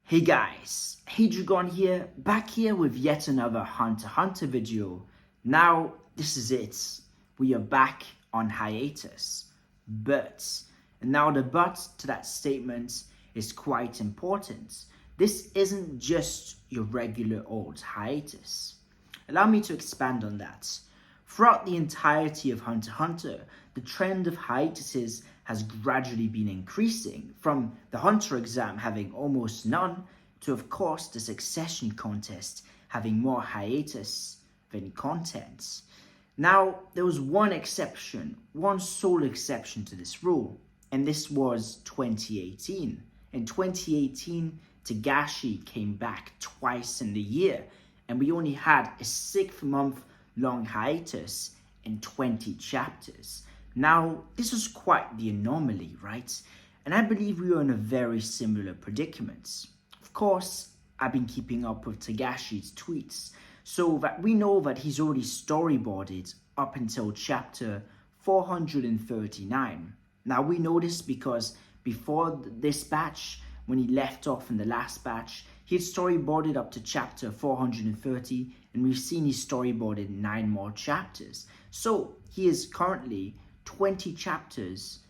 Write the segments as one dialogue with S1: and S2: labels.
S1: Hey guys, Hadrigon here, back here with yet another Hunter x Hunter video. Now, this is it. We are back on hiatus. And now the but to that statement is quite important. This isn't just your regular old hiatus. Allow me to expand on that. Throughout the entirety of Hunter x Hunter, the trend of hiatuses has gradually been increasing, from the Hunter exam having almost none, to of course the succession contest having more hiatus than content. Now, there was one exception, one sole exception to this rule, and this was 2018. In 2018, Togashi came back twice in the year, and we only had a 6-month long hiatus in 20 chapters. Now, this was quite the anomaly, right? And I believe we were in a very similar predicament. Of course, I've been keeping up with Togashi's tweets, so that we know that he's already storyboarded up until chapter 439. Now, we know this because before this batch, when he left off in the last batch, he had storyboarded up to chapter 430, and we've seen he storyboarded 9 more chapters. So he is currently 30 chapters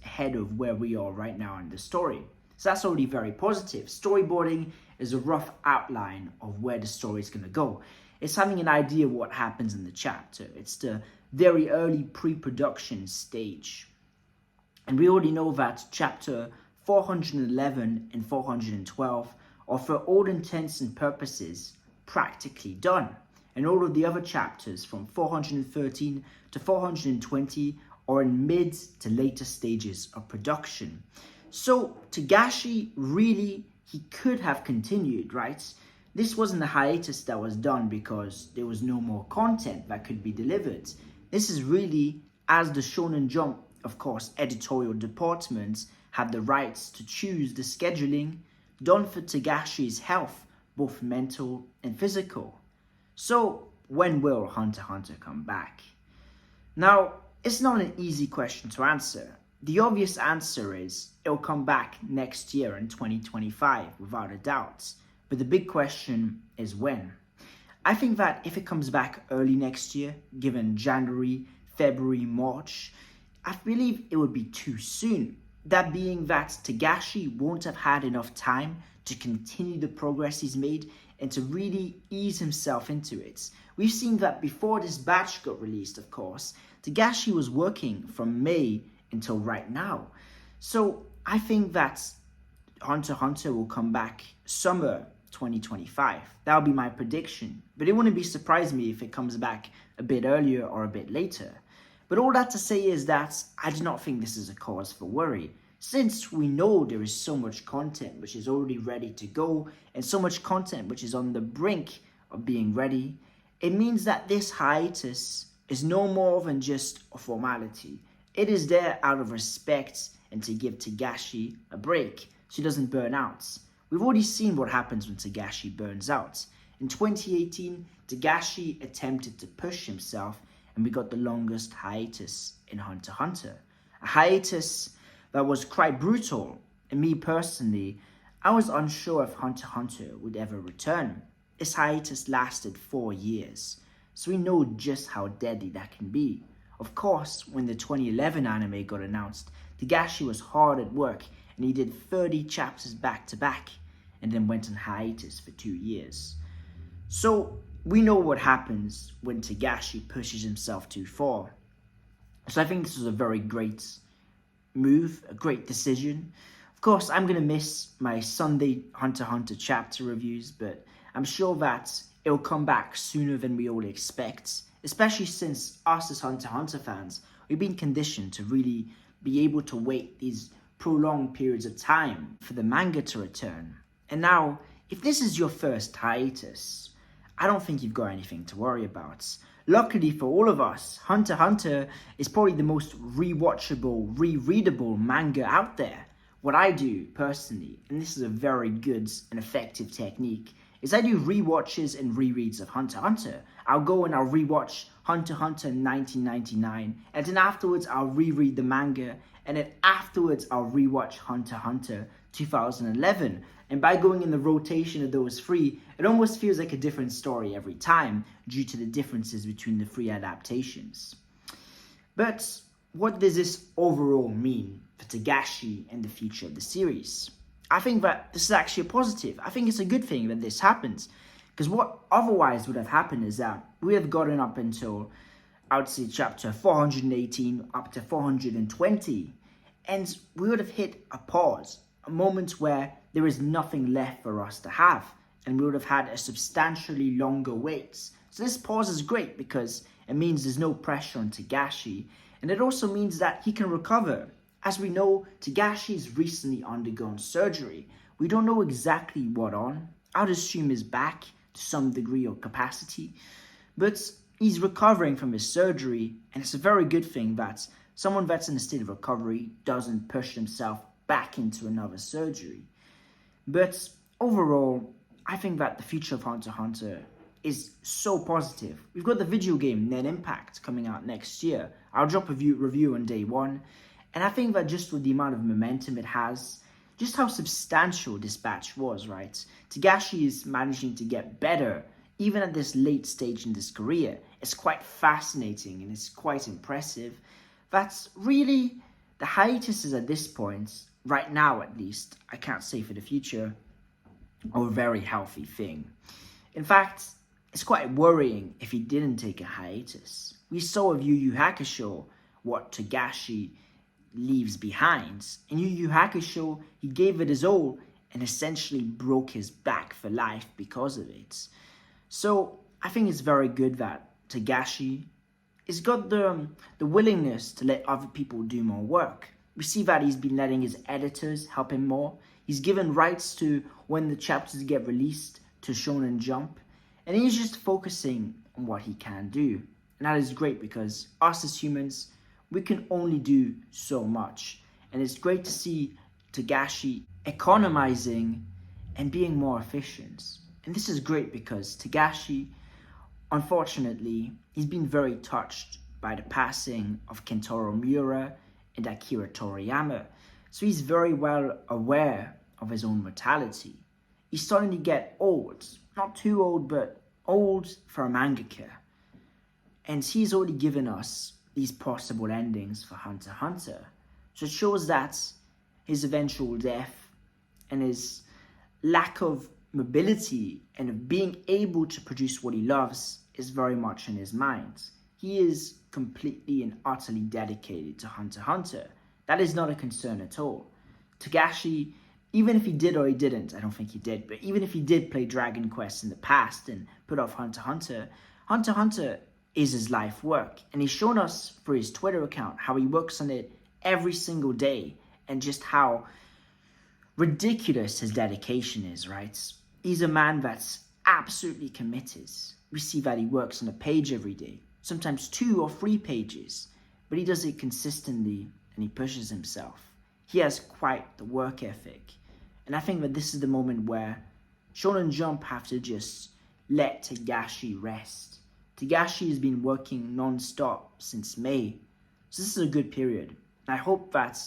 S1: ahead of where we are right now in the story. So that's already very positive. Storyboarding is a rough outline of where the story is going to go. It's having an idea of what happens in the chapter. It's the very early pre-production stage. And we already know that chapter 411 and 412 are, for all intents and purposes, practically done. And all of the other chapters from 413 to 420 are in mid to later stages of production. So Togashi really, he could have continued, right? This wasn't a hiatus that was done because there was no more content that could be delivered. This is really, as the Shonen Jump, of course, editorial department have the rights to choose the scheduling, done for Togashi's health, both mental and physical. So, when will Hunter x Hunter come back? Now, it's not an easy question to answer. The obvious answer is it'll come back next year in 2025, without a doubt. But the big question is when. I think that if it comes back early next year, given January, February, March, I believe it would be too soon. That being that Togashi won't have had enough time to continue the progress he's made and to really ease himself into it. We've seen that before this batch got released, of course, Togashi was working from May until right now. So I think that Hunter x Hunter will come back summer 2025. That'll be my prediction. But it wouldn't be surprised me if it comes back a bit earlier or a bit later. But all that to say is that I do not think this is a cause for worry. Since we know there is so much content which is already ready to go, and so much content which is on the brink of being ready, it means that this hiatus is no more than just a formality. It is there out of respect and to give Togashi a break so he doesn't burn out. We've already seen what happens when Togashi burns out. In 2018, Togashi attempted to push himself, and we got the longest hiatus in Hunter x Hunter. A hiatus that was quite brutal, and me personally, I was unsure if Hunter x Hunter would ever return. This hiatus lasted 4 years, so we know just how deadly that can be. Of course, when the 2011 anime got announced, Togashi was hard at work, and he did 30 chapters back to back, and then went on hiatus for 2 years. So, we know what happens when Togashi pushes himself too far. So I think this was a very great move, a great decision. Of course, I'm going to miss my Sunday Hunter x Hunter chapter reviews, but I'm sure that it'll come back sooner than we all expect, especially since us as Hunter x Hunter fans, we've been conditioned to really be able to wait these prolonged periods of time for the manga to return. And now, if this is your first hiatus, I don't think you've got anything to worry about. Luckily for all of us, Hunter x Hunter is probably the most rewatchable, rereadable manga out there. What I do personally, and this is a very good and effective technique, is I do rewatches and rereads of Hunter x Hunter. I'll go and I'll rewatch Hunter x Hunter 1999, and then afterwards I'll reread the manga, and then afterwards I'll rewatch Hunter x Hunter 2011. And by going in the rotation of those three, it almost feels like a different story every time due to the differences between the three adaptations. But what does this overall mean for Togashi and the future of the series? I think that this is actually a positive. I think it's a good thing that this happens, because what otherwise would have happened is that we have gotten up until, I would say, chapter 418 up to 420, and we would have hit a pause, a moment where there is nothing left for us to have, and we would have had a substantially longer wait. So this pause is great because it means there's no pressure on Togashi, and it also means that he can recover. As we know, Togashi has recently undergone surgery. We don't know exactly what on. I would assume his back to some degree or capacity, but he's recovering from his surgery, and it's a very good thing that someone that's in a state of recovery doesn't push himself back into another surgery. But overall, I think that the future of Hunter x Hunter is so positive. We've got the video game Net Impact coming out next year. I'll drop a review on day one, and I think that just with the amount of momentum it has, just how substantial this batch was, right? Togashi is managing to get better, even at this late stage in his career. It's quite fascinating and it's quite impressive. That's really, the hiatuses at this point, right now at least, I can't say for the future, are a very healthy thing. In fact, it's quite worrying if he didn't take a hiatus. We saw with Yu Yu Hakusho what Togashi leaves behind. In Yu Yu Hakusho, he gave it his all and essentially broke his back for life because of it. So I think it's very good that Togashi has got the willingness to let other people do more work. We see that he's been letting his editors help him more. He's given rights to when the chapters get released to Shonen Jump, and he's just focusing on what he can do. And that is great because us as humans, we can only do so much. And it's great to see Togashi economizing and being more efficient. And this is great because Togashi, unfortunately, he's been very touched by the passing of Kentaro Miura and Akira Toriyama. So he's very well aware of his own mortality. He's starting to get old. Not too old, but old for a mangaka. And he's already given us these possible endings for Hunter x Hunter. So it shows that his eventual death and his lack of mobility and of being able to produce what he loves is very much in his mind. He is completely and utterly dedicated to Hunter x Hunter. That is not a concern at all. Togashi, even if he did or he didn't, I don't think he did, but even if he did play Dragon Quest in the past and put off Hunter x Hunter, Hunter x Hunter is his life work. And he's shown us through his Twitter account how he works on it every single day and just how ridiculous his dedication is, right? He's a man that's absolutely committed. We see that he works on a page every day, sometimes 2 or 3 pages, but he does it consistently and he pushes himself. He has quite the work ethic. And I think that this is the moment where Shonen Jump have to just let Togashi rest. Togashi has been working non-stop since May, so this is a good period. I hope that,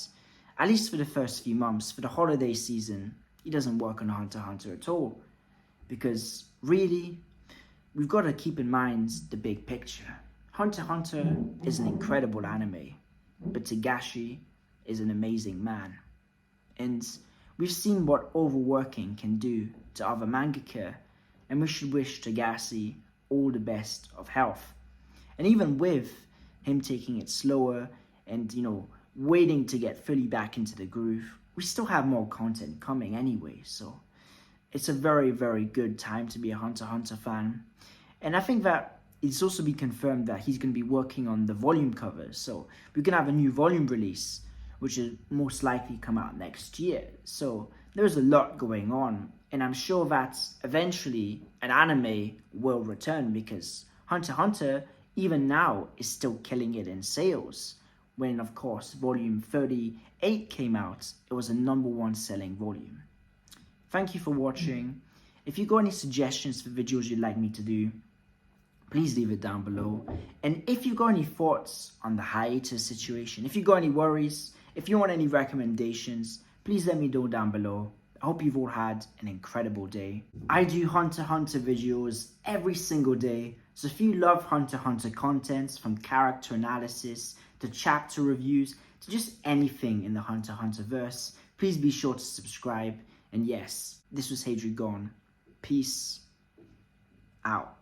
S1: at least for the first few months, for the holiday season, he doesn't work on Hunter x Hunter at all. Because really, we've got to keep in mind the big picture. Hunter x Hunter is an incredible anime, but Togashi is an amazing man. And we've seen what overworking can do to other mangaka, and we should wish Togashi all the best of health. And even with him taking it slower and, waiting to get fully back into the groove, we still have more content coming anyway, so it's a very, very good time to be a Hunter x Hunter fan. And I think that it's also been confirmed that he's going to be working on the volume covers, so we're going to have a new volume release, which will most likely come out next year. So there's a lot going on, and I'm sure that eventually an anime will return because Hunter x Hunter, even now, is still killing it in sales. When, of course, volume 38 came out, it was a #1 selling volume. Thank you for watching, If you got any suggestions for videos you'd like me to do, please leave it down below. And if you got any thoughts on the hiatus situation, if you got any worries, if you want any recommendations, please let me know down below. I hope you've all had an incredible day. I do Hunter x Hunter videos every single day, so if you love Hunter x Hunter content, from character analysis to chapter reviews to just anything in the Hunter x Hunter verse, please be sure to subscribe. And yes, this was Hadrigon. Peace out.